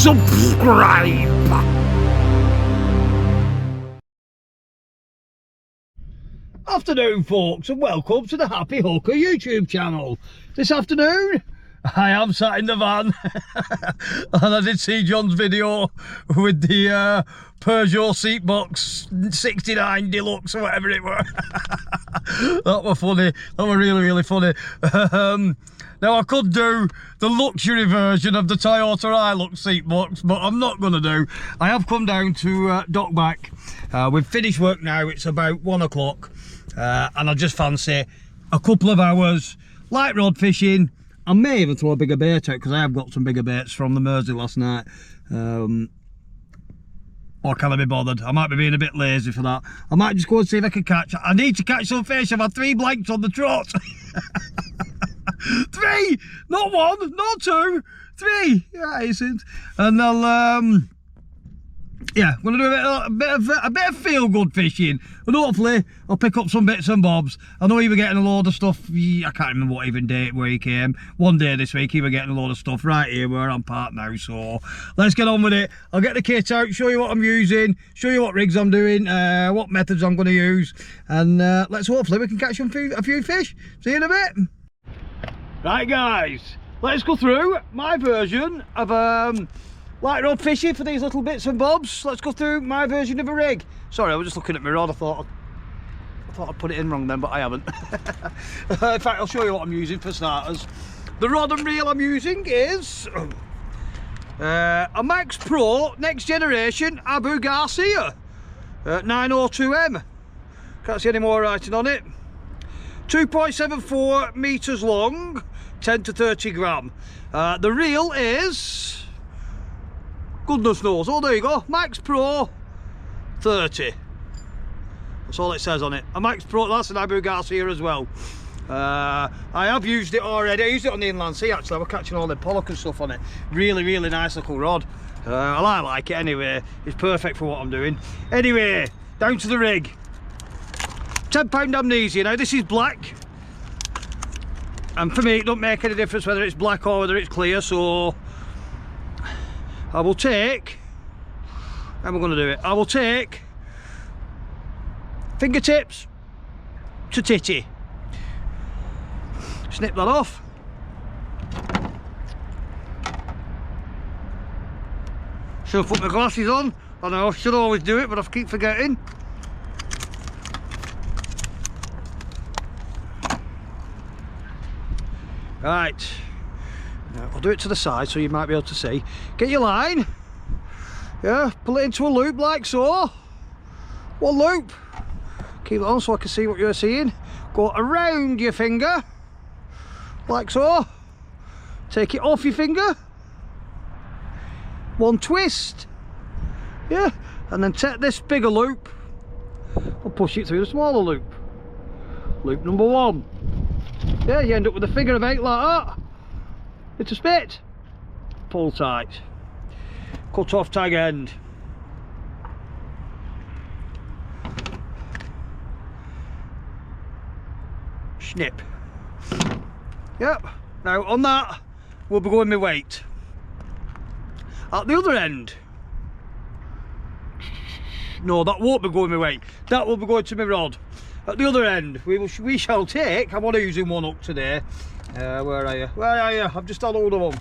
subscribe. Afternoon folks, and welcome to the Happy Hooker YouTube channel. This afternoon I am sat in the van and I did see John's video with the Peugeot seat box 69 Deluxe or whatever it were. That were funny, that were really funny. Now I could do the luxury version of the Toyota Hilux seat box, but I'm not going to do. I have come down to Dockback. We've finished work now, it's about 1 o'clock. And I just fancy a couple of hours light rod fishing. I may even throw a bigger bait out because I have got some bigger baits from the Mersey last night. Or can I be bothered? I might be being a bit lazy for that. I might just go and see if I can catch. I need to catch some fish. I've had 3 blanks on the trot. 3, not 1, not 2, 3. Yeah, it isn't. And I'll yeah, I'm going to do a bit of feel-good fishing, and hopefully I'll pick up some bits and bobs. I know he was getting a load of stuff. I can't remember what even date where he came. One day this week he was getting a load of stuff right here where I'm parked now. So let's get on with it. I'll get the kit out, show you what I'm using, show you what rigs I'm doing, what methods I'm going to use, and let's hopefully we can catch a few fish. See you in a bit. Right guys, let's go through my version of light rod fishing for these little bits and bobs. Let's go through my version of a rig. Sorry, I was just looking at my rod. I thought I'd put it in wrong then, but I haven't. In fact, I'll show you what I'm using for starters. The rod and reel I'm using is a Max Pro Next Generation Abu Garcia 902M. Can't see any more writing on it. 2.74 meters long, 10 to 30 gram. The reel is, goodness knows, oh there you go, Max Pro 30. That's all it says on it. A Max Pro, that's an Abu Garcia as well. I have used it already. I used it on the inland sea actually. I was catching all the pollock and stuff on it. Really nice little rod. I like it anyway. It's perfect for what I'm doing. Anyway, down to the rig. £10 amnesia. Now this is black, and for me it don't make any difference whether it's black or whether it's clear, so I will take, how am I going to do it? I will take fingertips to titty. Snip that off. Should have put my glasses on. I know, I should always do it, but I keep forgetting. Right. I'll do it to the side so you might be able to see. Get your line, yeah, pull it into a loop like so. One loop, keep it on so I can see what you're seeing. Go around your finger like so, take it off your finger, one twist, yeah, and then take this bigger loop and push it through the smaller loop. Loop number 1, yeah, you end up with a figure of 8 like that. It's a spit. Pull tight. Cut off tag end. Snip. Yep. Now on that we'll be going my weight. At the other end, no, that won't be going my weight. That will be going to my rod. At the other end we shall take, I'm only using one hook today. Where are you? Where are you? I've just had hold of them.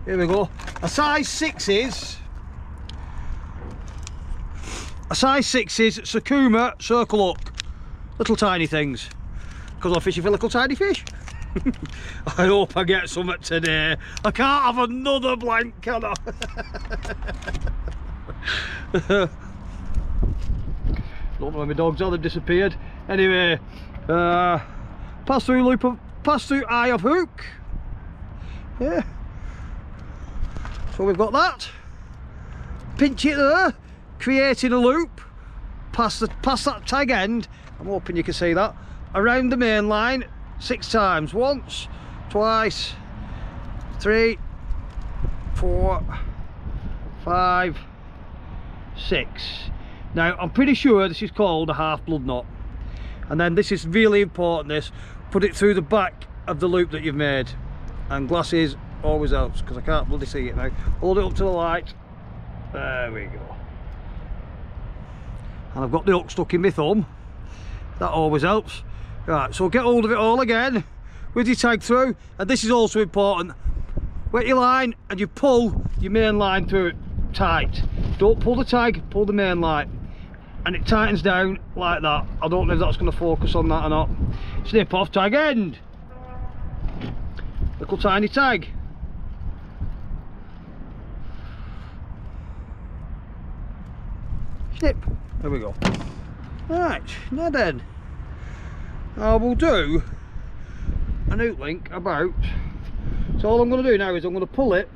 Here we go. A size 6's Sakuma circle hook. Little tiny things. Because I'm fishing for little tiny fish. I hope I get something today. I can't have another blank, can I? Don't know where my dogs are, they've disappeared. Anyway, pass through eye of hook, yeah, so we've got that. Pinch it there, creating a loop, past that tag end. I'm hoping you can see that. Around the main line 6 times. Once, twice, 3, 4, 5, 6. Now I'm pretty sure this is called a half blood knot. And then this is really important, this, put it through the back of the loop that you've made, and glasses always helps because I can't bloody see it now. Hold it up to the light. There we go. And I've got the hook stuck in my thumb. That always helps. Right, so get hold of it all again with your tag through, and this is also important. Wet your line and you pull your main line through it tight. Don't pull the tag, pull the main line. And it tightens down like that. I don't know if that's going to focus on that or not. Snip off tag end. Little tiny tag. Snip. There we go. Right, now then, I will do an hook link about. So all I'm going to do now is I'm going to pull it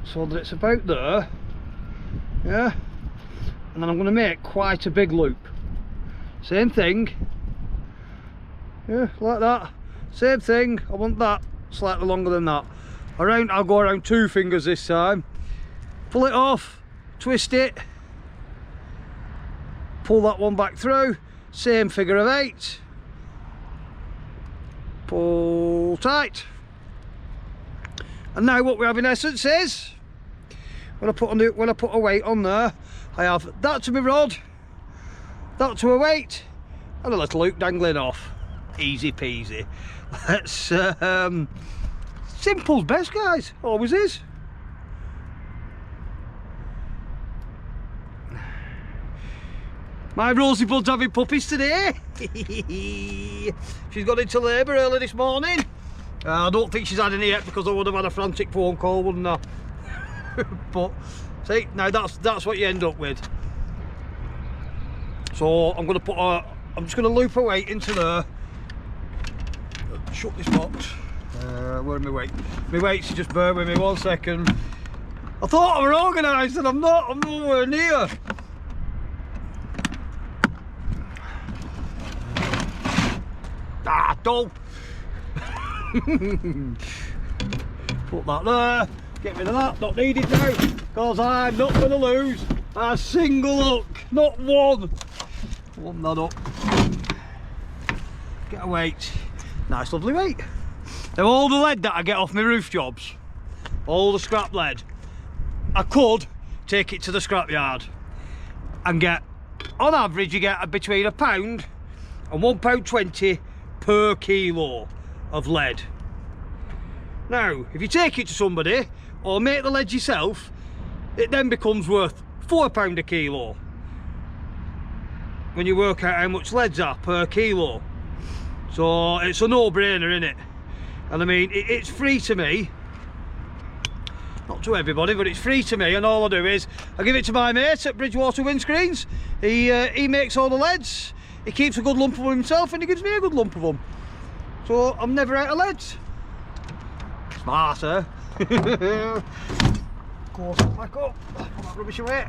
so that it's about there. Yeah. And then I'm going to make quite a big loop. Same thing. Yeah, like that. Same thing. I want that slightly longer than that. Around, I'll go around 2 fingers this time. Pull it off, twist it, pull that one back through. Same figure of 8. Pull tight. And now what we have in essence is, when I put a weight on there, I have that to my rod, that to a weight, and a little hook dangling off. Easy peasy. Let's simple's best, guys. Always is. My Rosebud's having puppies today. She's got into labour early this morning. I don't think she's had any yet, because I would have had a frantic phone call, wouldn't I? But see, now that's what you end up with. So I'm going to put I'm just going to loop a weight into there. Shut this box. Where's my weight? My weights, just bear with me 1 second. I thought I were organised and I'm not. I'm nowhere near. Ah, don't. Put that there. Get rid of that. Not needed now, because I'm not going to lose a single hook. Not one. Warm that up. Get a weight. Nice lovely weight. Now all the lead that I get off my roof jobs, all the scrap lead, I could take it to the scrapyard and get, on average you get between £1 and £1.20 per kilo of lead. Now if you take it to somebody or make the lead yourself, it then becomes worth £4 a kilo when you work out how much leads are per kilo. So it's a no-brainer, isn't it? And I mean, it's free to me. Not to everybody, but it's free to me, and all I do is I give it to my mate at Bridgewater Windscreens. He makes all the leads, he keeps a good lump of them himself, and he gives me a good lump of them. So I'm never out of leads. Smart, eh? Close it back up, put that rubbish away.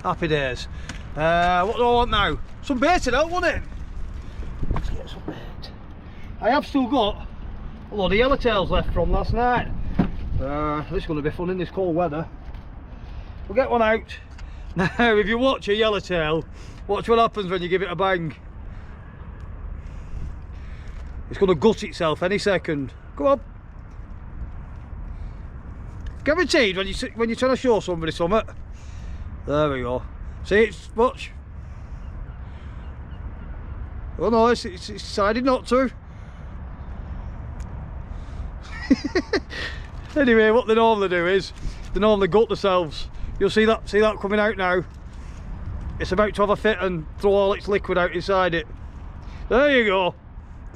Happy days. What do I want now? Some baiting out, won't it? Let's get some bait. I have still got a lot of yellowtails left from last night. This is going to be fun in this cold weather. We'll get one out. Now, if you watch a yellowtail, watch what happens when you give it a bang. It's going to gut itself any second. Come on. Guaranteed when you're trying to show somebody something. There we go. See, it's watch. Oh no, it's decided not to. Anyway, what they normally do is they normally gut themselves. You'll see that coming out now. It's about to have a fit and throw all its liquid out inside it. There you go.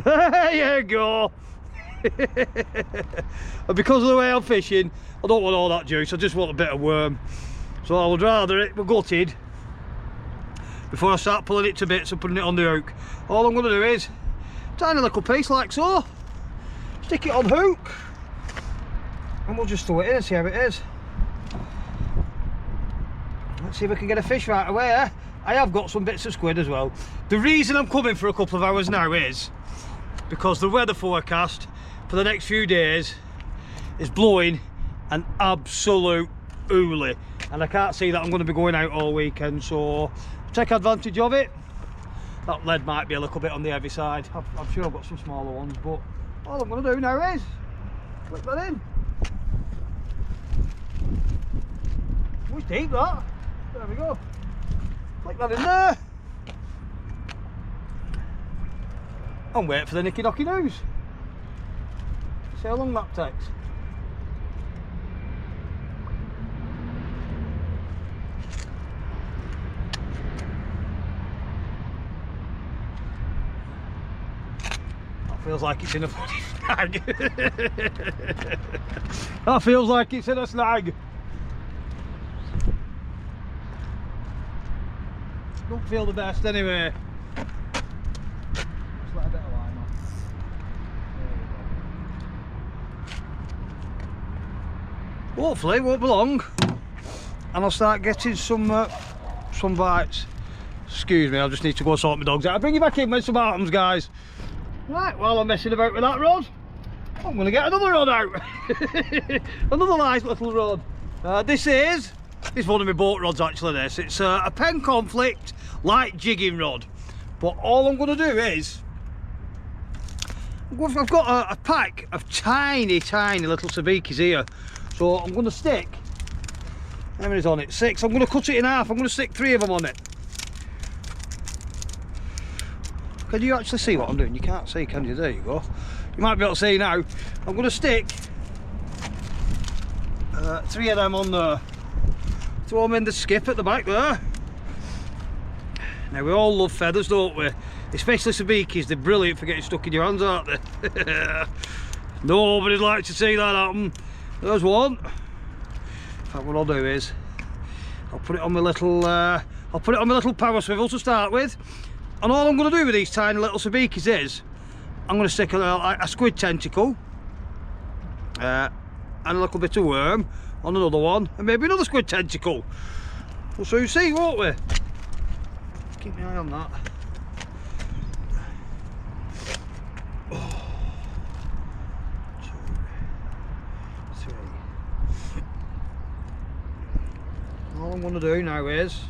There you go. And because of the way I'm fishing, I don't want all that juice, I just want a bit of worm. So I would rather it were gutted before I start pulling it to bits and putting it on the hook. All I'm going to do is tiny little piece like so, stick it on hook, and we'll just throw it in and see how it is. Let's see if we can get a fish right away. Eh? I have got some bits of squid as well. The reason I'm coming for a couple of hours now is because the weather forecast for the next few days is blowing an absolute ooly, and I can't see that I'm going to be going out all weekend, so take advantage of it. that lead might be a little bit on the heavy side. I'm sure I've got some smaller ones, but all I'm going to do now is clip that in. Oh, it's deep that. There we go. Click that in there. And wait for the nicky docky news. See how long that takes. Feels like it's in a bloody snag. That feels like it's in a snag. Don't feel the best anyway. Just let a bit of line on. Hopefully it won't be long, and I'll start getting some bites. Excuse me, I just need to go sort my dogs out. I'll bring you back in with some items, guys. Right, while I'm messing about with that rod, I'm going to get another rod out. Another nice little rod. This is one of my boat rods actually. It's a Pen Conflict light jigging rod. But all I'm going to do is, I've got a pack of tiny little sabikis here. So I'm going to stick, how many's on it? 6. I'm going to cut it in half. I'm going to stick 3 of them on it. Can you actually see what I'm doing? You can't see, can you? There you go. You might be able to see now. I'm going to stick 3 of them on there. Throw them in the skip at the back there. Now we all love feathers, don't we? Especially sabikis, they're brilliant for getting stuck in your hands, aren't they? Nobody'd like to see that happen. There's one. In fact, what I'll do is I'll put it on my little power swivel to start with. And all I'm going to do with these tiny little sabikis is I'm going to stick a squid tentacle and a little bit of worm on another one, and maybe another squid tentacle. We'll soon see, won't we? Keep my eye on that. Oh. 2, 3. All I'm going to do now is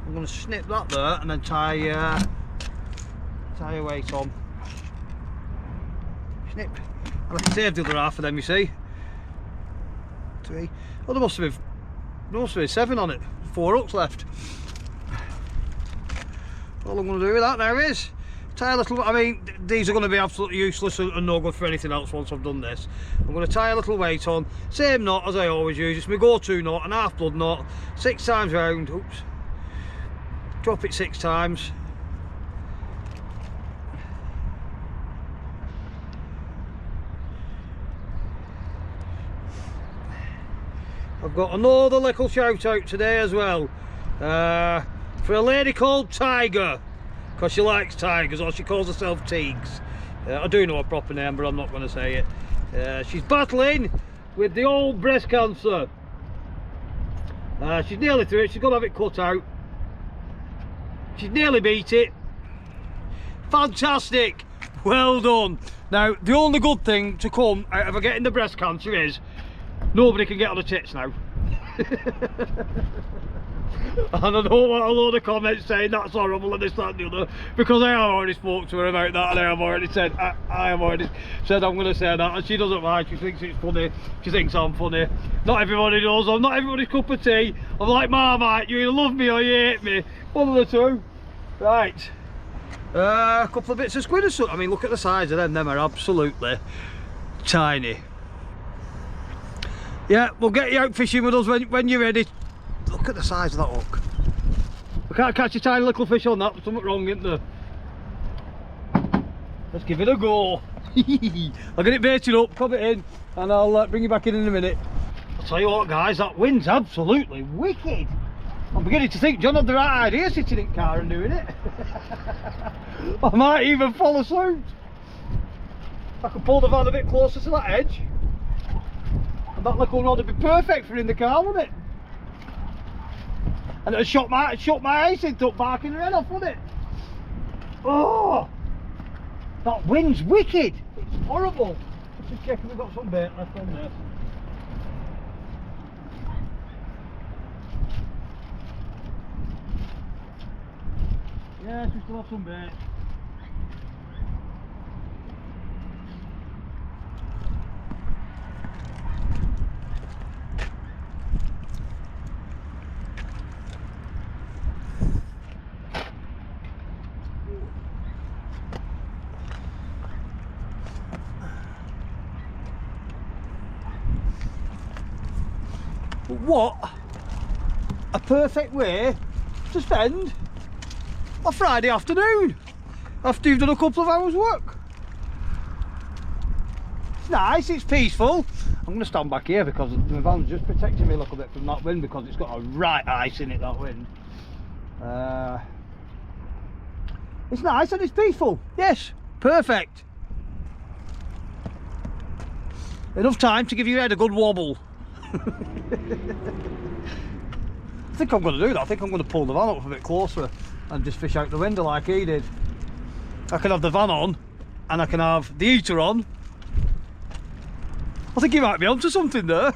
I'm going to snip that there and then tie a weight on. Snip. And I can save the other half of them, you see. 3. Oh, there must have been 7 on it. 4 hooks left. All I'm going to do with that now is tie a little, I mean, these are going to be absolutely useless and no good for anything else once I've done this. I'm going to tie a little weight on, same knot as I always use. It's my go-to knot, an half blood knot, 6 times round. Oops. Drop it 6 times. I've got another little shout out today as well for a lady called Tiger, because she likes tigers, or she calls herself Teagues. I do know her proper name, but I'm not going to say it. She's battling with the old breast cancer. She's nearly through it. She's got to have it cut out. She's nearly beat it. Fantastic, well done. Now the only good thing to come out of her getting the breast cancer is nobody can get on the tits now. And I don't want a load of comments saying that's horrible and this, that and the other, because I have already spoke to her about that, and I have already said I'm going to say that, and she doesn't mind. She thinks it's funny. She thinks I'm funny. Not everybody does. I'm not everybody's cup of tea. I'm like Marmite, you either love me or you hate me. One of the two. Right. A couple of bits of squid or something. I mean, look at the size of them. Them are absolutely tiny. Yeah, we'll get you out fishing with us when you're ready. Look at the size of that hook. We can't catch a tiny little fish on that. There's something wrong, isn't there? Let's give it a go. I'll get it baited up, pop it in, and I'll bring you back in a minute. I'll tell you what, guys, that wind's absolutely wicked. I'm beginning to think John had the right idea sitting in the car and doing it. I might even follow suit. I could pull the van a bit closer to that edge, and that little rod would be perfect for in the car, wouldn't it? And it'd shut my ice into barking her head off, wouldn't it? Oh, that wind's wicked. It's horrible. Let's just check if we've got some bait left on there. Yes, we still have some bait. But what a perfect way to spend a Friday afternoon after you've done a couple of hours work. It's nice, it's peaceful. I'm going to stand back here because the van's just protecting me a little bit from that wind because it's got a right ice in it, that wind. It's nice and it's peaceful. Yes, perfect. Enough time to give your head a good wobble. I think I'm going to do that. I think I'm going to pull the van up a bit closer and just fish out the window like he did. I can have the van on and I can have the heater on. I think he might be onto something there.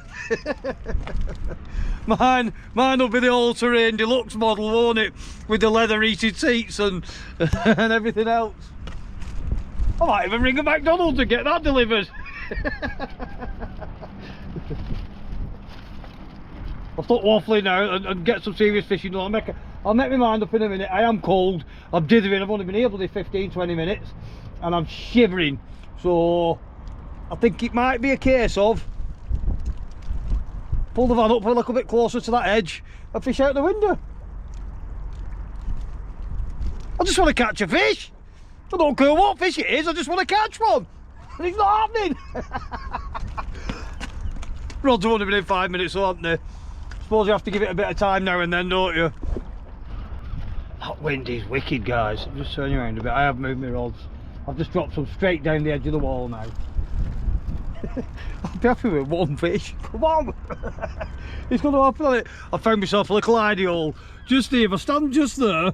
mine will be the all-terrain deluxe model, won't it? With the leather heated seats and and everything else. I might even ring a McDonald's and get that delivered. I'll stop waffling now and get some serious fishing. I'll make my mind up in a minute. I am cold, I'm dithering, I've only been here bloody 15-20 minutes and I'm shivering. So I think it might be a case of pull the van up a little bit closer to that edge and fish out the window. I just want to catch a fish. I don't care what fish it is, I just want to catch one. And it's not happening. Rods have only been in 5 minutes, so aren't they? Suppose you have to give it a bit of time now and then, don't you? That wind is wicked, guys. Just turn you around a bit. I have moved my rods. I've just dropped them straight down the edge of the wall now. I'll be happy with one fish. Come on. It's going to happen on it. I found myself a little hidey hole. Just here, if I stand just there,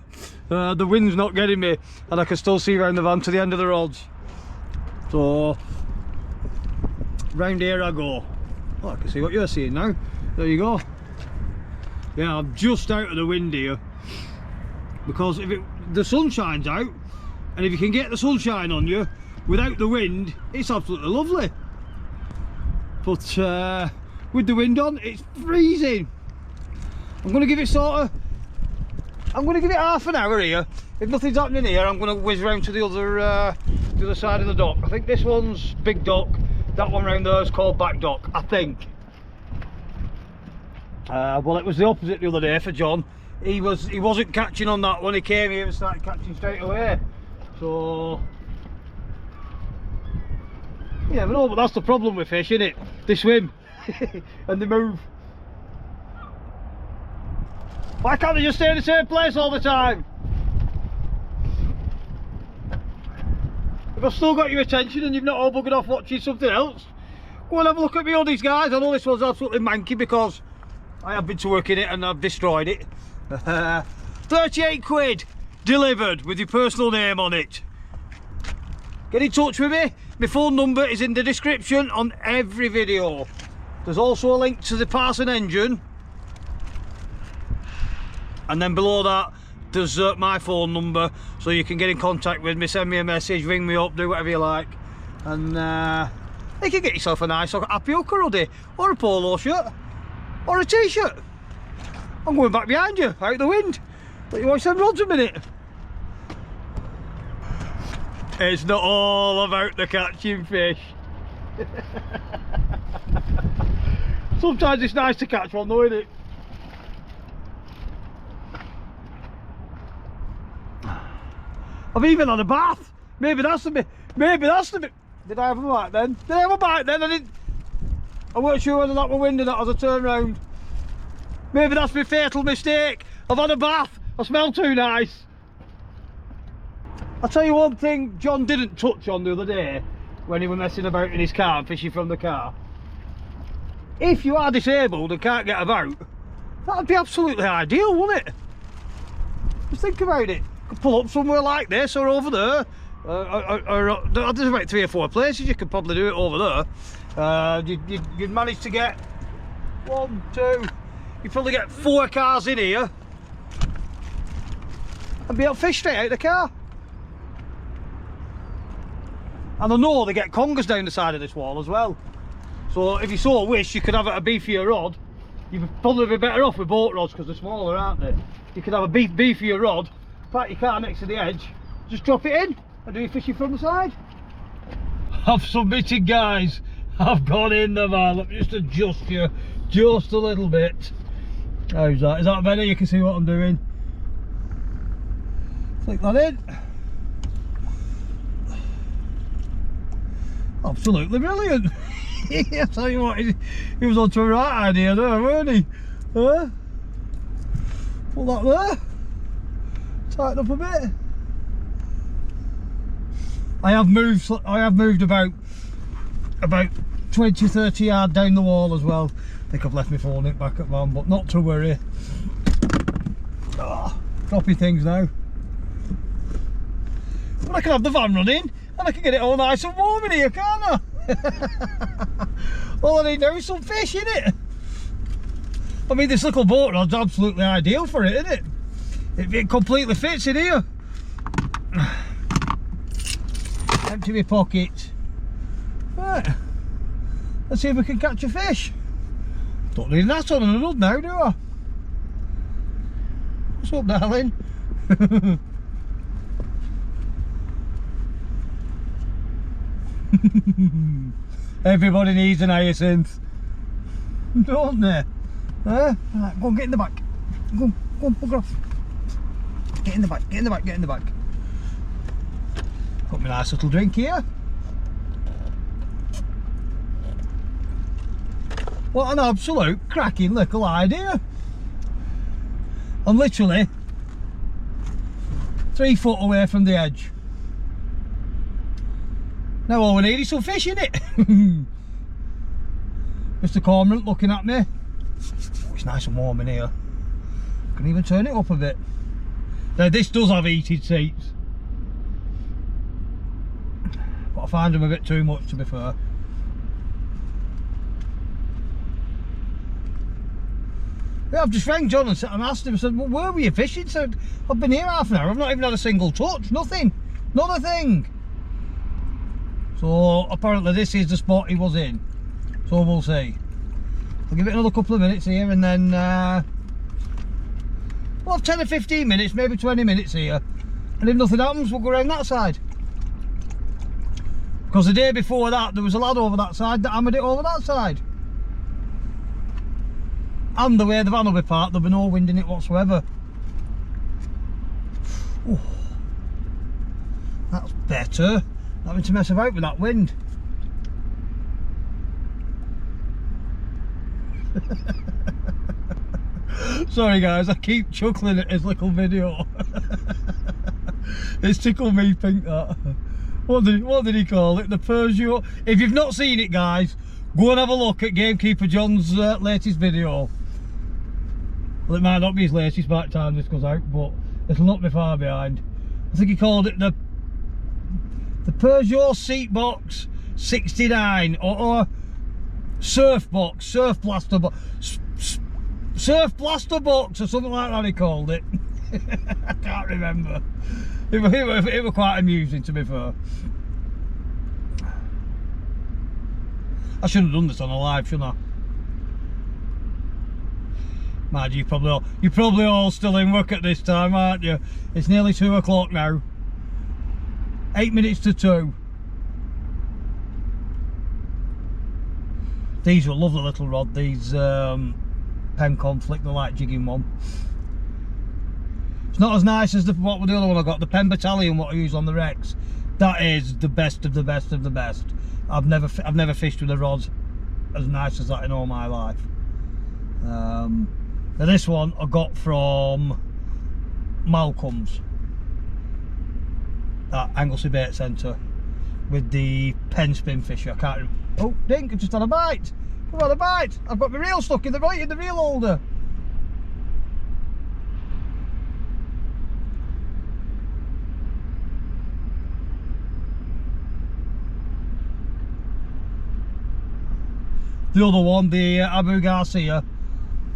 the wind's not getting me and I can still see around the van to the end of the rods. So, round here I go. Oh, I can see what you're seeing now. There you go. Yeah, I'm just out of the wind here because if the sun shines out, and if you can get the sunshine on you without the wind, it's absolutely lovely. But with the wind on, it's freezing. I'm going to give it half an hour here. If nothing's happening here, I'm going to whiz round to the other side of the dock. I think this one's Big Dock. That one round there is called Back Dock, I think. Well, it was the opposite the other day for John. He wasn't catching on that when he came here and started catching straight away. So you never know, but that's the problem with fish, isn't it? They swim and they move. Why can't they just stay in the same place all the time? If I've still got your attention and you've not all buggered off watching something else, go and have a look at me hoodies, guys. I know this one's absolutely manky because I have been to work in it and I've destroyed it. 38 quid delivered with your personal name on it. Get in touch with me. My phone number is in the description on every video. There's also a link to the Parson engine, and then below that there's my phone number, so you can get in contact with me, send me a message, ring me up, do whatever you like, and you can get yourself a nice happy hooker hoodie or a polo shirt or a t-shirt. I'm going back behind you, out the wind. Let you watch them rods a minute. It's not all about the catching fish. Sometimes it's nice to catch one though, isn't it? I've even had a bath. Maybe that's the bit. Did I have a bite then? Did I have a bite then? I weren't sure whether that were wind or not as I turned round. Maybe that's my fatal mistake. I've had a bath. I smell too nice. I'll tell you one thing John didn't touch on the other day when he was messing about in his car and fishing from the car. If you are disabled and can't get about, that'd be absolutely ideal, wouldn't it? Just think about it. You could pull up somewhere like this or over there. There's about 3 or 4 places you could probably do it over there. You'd manage to get 1, 2, you'd probably get 4 cars in here. and be able to fish straight out of the car. And I know they get congers down the side of this wall as well. So if you so wish, you could have a beefier rod. You'd probably be better off with boat rods because they're smaller, aren't they? You could have a beefier rod, park your car next to the edge, just drop it in and do your fishing from the side. I've submitted, guys. I've gone in the van. Let me just adjust you just a little bit. How's that? Is that better? You can see what I'm doing. Flick that in. Absolutely brilliant. I tell you what, he was on to a right idea there, weren't he? Put that there. Tighten up a bit. I have moved about 20-30 yards down the wall as well. I think I've left my phone in back at van, but not to worry. Dropping things now. But I can have the van running and I can get it all nice and warm in here, can't I? All I need now is some fish in it. I mean, this little boat rod's absolutely ideal for it, isn't it? It completely fits in here. Empty my pocket. Right, let's see if we can catch a fish. Don't need that on and a hood now, do I? What's up, darling? Everybody needs an hyacinth, don't they? Right, go on, get in the back. Go on, bugger off. Get in the back, get in the back, get in the back. Got my nice little drink here. What an absolute cracking little idea. I'm literally 3 foot away from the edge. Now all we need is some fish in it. Mr. Cormorant looking at me. Oh, it's nice and warm in here. I can even turn it up a bit. Now this does have heated seats, but I find them a bit too much, to be fair. Yeah, I've just rang John and asked him, I said, well, where were you fishing? He said, I've been here half an hour, I've not even had a single touch, nothing, not a thing. So apparently this is the spot he was in, so we'll see. I'll give it another couple of minutes here and then we'll have 10 or 15 minutes, maybe 20 minutes here, and if nothing happens we'll go around that side. Because the day before that there was a lad over that side that hammered it over that side. And the way the van will be parked, there'll be no wind in it whatsoever. Ooh, that's better. Not having to mess about with that wind. Sorry guys, I keep chuckling at his little video. It's tickled me pink, that. What did he call it? The Peugeot. If you've not seen it, guys, go and have a look at Gamekeeper John's latest video. Well, it might not be his latest by the time this goes out, but it'll not be far behind. I think he called it the Peugeot Seat Box 69 or Surf Box, Surf Blaster Box, Surf Blaster Box or something like that he called it. I can't remember. It was quite amusing, to be fair. I should have done this on a live, shouldn't I? Mind you, you're probably all still in work at this time, aren't you? It's nearly 2 o'clock now. 8 minutes to 2. These are a lovely little rod, these Pen Conflict, the light jigging one. It's not as nice as what was the other one I got, the Pen Battalion, what I use on the Rex. That is the best of the best of the best. I've never fished with a rod as nice as that in all my life. Now this one I got from Malcolm's at Anglesey Bait Centre with the Pen Spin Fisher. I can't remember. Oh, dink! I just had a bite. I've had a bite. I've got my reel stuck in the reel holder. The other one, the Abu Garcia,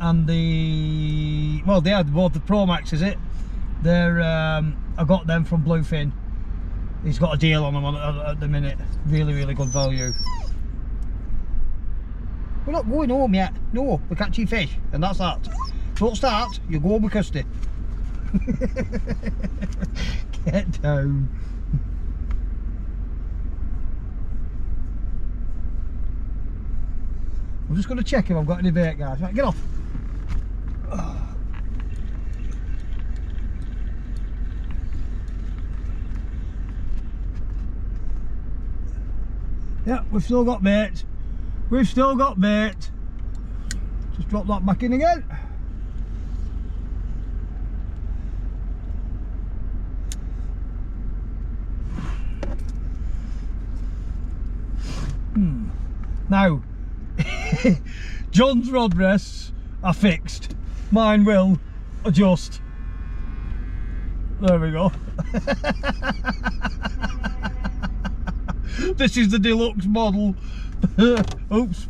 and the, well, they had both the Pro Max, is it? They're I got them from Bluefin. He's got a deal on them at the minute. Really, really good value. We're not going home yet. No, we're catching fish, and that's that. Don't start, you go home with Kirsty. Get down. I'm just going to check if I've got any bait, guys. Right, get off. Yeah, we've still got bait. We've still got bait. Just drop that back in again. Now, John's rod rests are fixed. Mine will adjust. There we go. This is the deluxe model. Oops.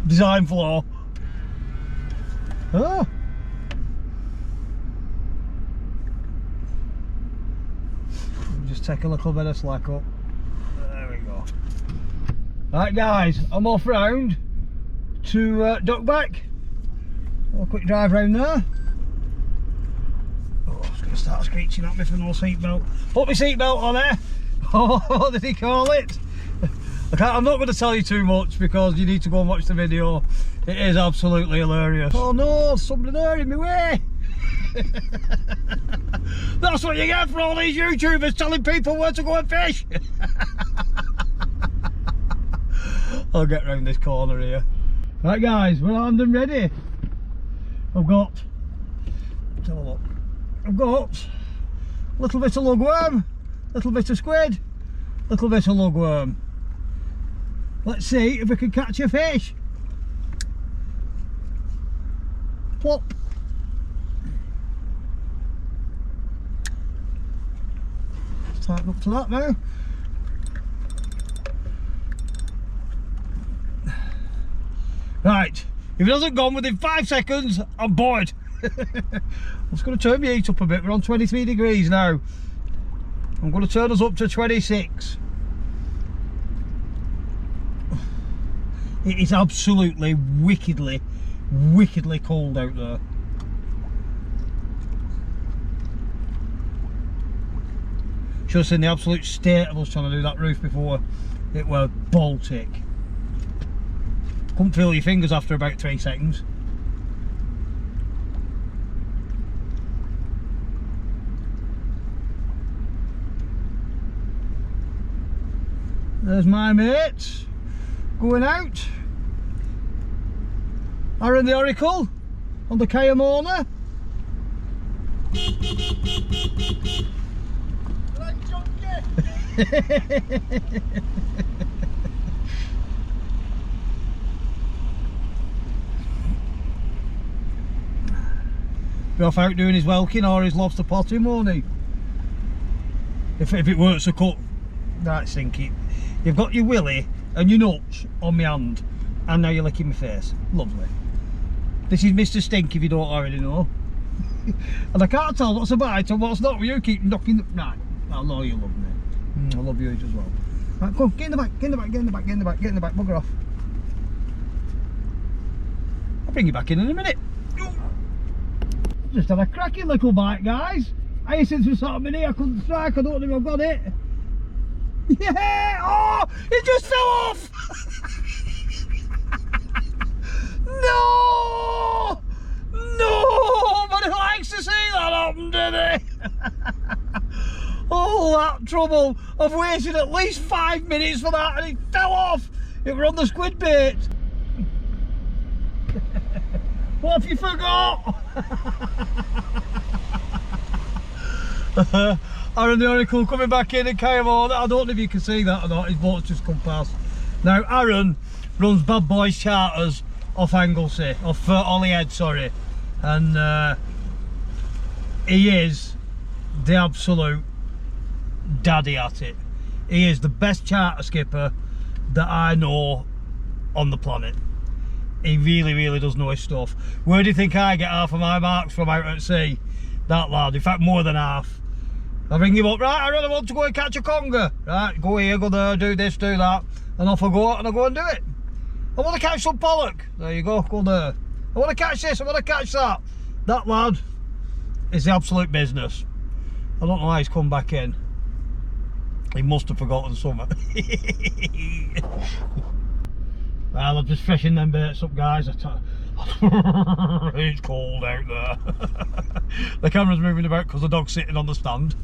Design flaw. Ah. Just take a little bit of slack up. There we go. Right guys, I'm off round to Duckback. A quick drive round there. Oh, it's going to start screeching at me for no seatbelt. Put my seatbelt on there. Oh, what did he call it? I'm not going to tell you too much because you need to go and watch the video. It is absolutely hilarious. Oh no, somebody there in my way. That's what you get for all these YouTubers telling people where to go and fish. I'll get round this corner here. Right guys, we're armed and ready. I've got a little bit of lugworm, little bit of squid, little bit of lugworm. Let's see if we can catch a fish. Plop. Tighten up to that now. Right, if it hasn't gone within 5 seconds, I'm bored. I'm just going to turn my heat up a bit. We're on 23 degrees now. I'm going to turn us up to 26. It is absolutely wickedly cold out there. Should have seen the absolute state of us trying to do that roof before. It were Baltic. Couldn't feel your fingers after about 3 seconds. There's my mate going out. Aaron the Oracle on the Kayamona. Be off out doing his whelking or his lobster potting, won't he? If it works a cut, that's stinky. You've got your willy and your nuts on my hand, and now you're licking my face. Lovely. This is Mr. Stink, if you don't already know. And I can't tell what's a bite and what's not. You keep knocking the... Right, I know you love me. I love you as well. Right, come on, get in the back, get in the back, get in the back, get in the back, get in the back, bugger off. I'll bring you back in a minute. Just had a cracking little bite, guys. Since we sat a minute, I couldn't strike. I don't think I've got it. Yeah! Oh! It just fell off! No! Nobody likes to see that happen, do they? All that trouble. I've waited at least 5 minutes for that and it fell off. It were on the squid bait. What have you forgot? Aaron the Oracle coming back in and came on. I don't know if you can see that or not. His boat's just come past. Now Aaron runs Bad Boys Charters off Anglesey, off Holyhead, sorry, and he is the absolute daddy at it. He is the best charter skipper that I know on the planet. He really does know his stuff. Where do you think I get half of my marks from out at sea? That lad, in fact more than half. I ring him up, right, I really want to go and catch a conger. Right, go here, go there, do this, do that. And off I go, and I go and do it. I want to catch some pollock. There you go, go there. I want to catch this, I want to catch that. That lad is the absolute business. I don't know why he's come back in. He must have forgotten something. Well, I'm just freshening them baits up, guys. It's cold out there. The camera's moving about because the dog's sitting on the stand.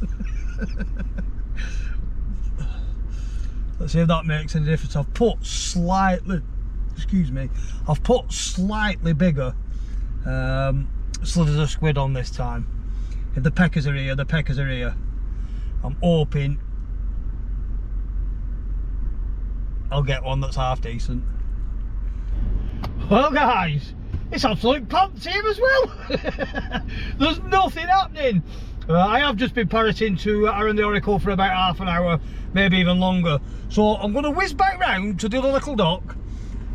Let's see if that makes any difference. I've put slightly, excuse me, I've put slightly bigger slithers of squid on this time. If the peckers are here, the peckers are here. I'm hoping I'll get one that's half decent. Well guys, it's absolute pants here as well. There's nothing happening. I have just been parroting to Aaron the Oracle for about half an hour, maybe even longer. So I'm going to whiz back round to the other little dock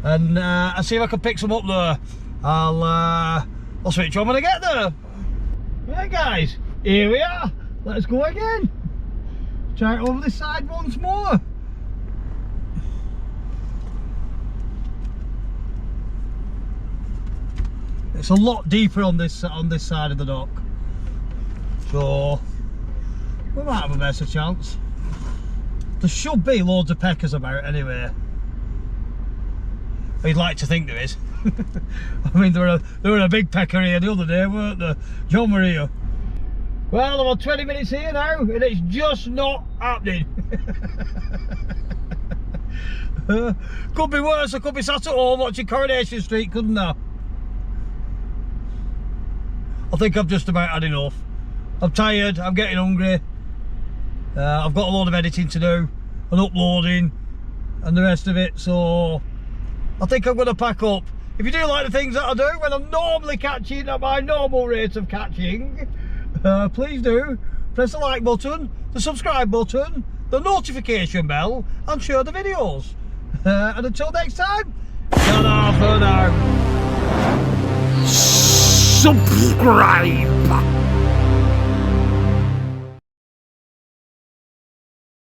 and see if I can pick some up there. I'll switch on when I get there. Right guys, here we are. Let's go again. Try it over this side once more. It's a lot deeper on this side of the dock, so we might have a better chance. There should be loads of peckers about anyway. I'd like to think there is. I mean, there were a big pecker here the other day, weren't there? John were here. Well, I'm on 20 minutes here now, and it's just not happening. Could be worse. I could be sat at home watching Coronation Street, couldn't I? I think I've just about had enough. I'm tired, I'm getting hungry. I've got a load of editing to do and uploading and the rest of it, so I think I'm going to pack up. If you do like the things that I do when I'm normally catching at my normal rate of catching, please do press the like button, the subscribe button, the notification bell, and share the videos. And until next time, ta-da for now. Subscribe.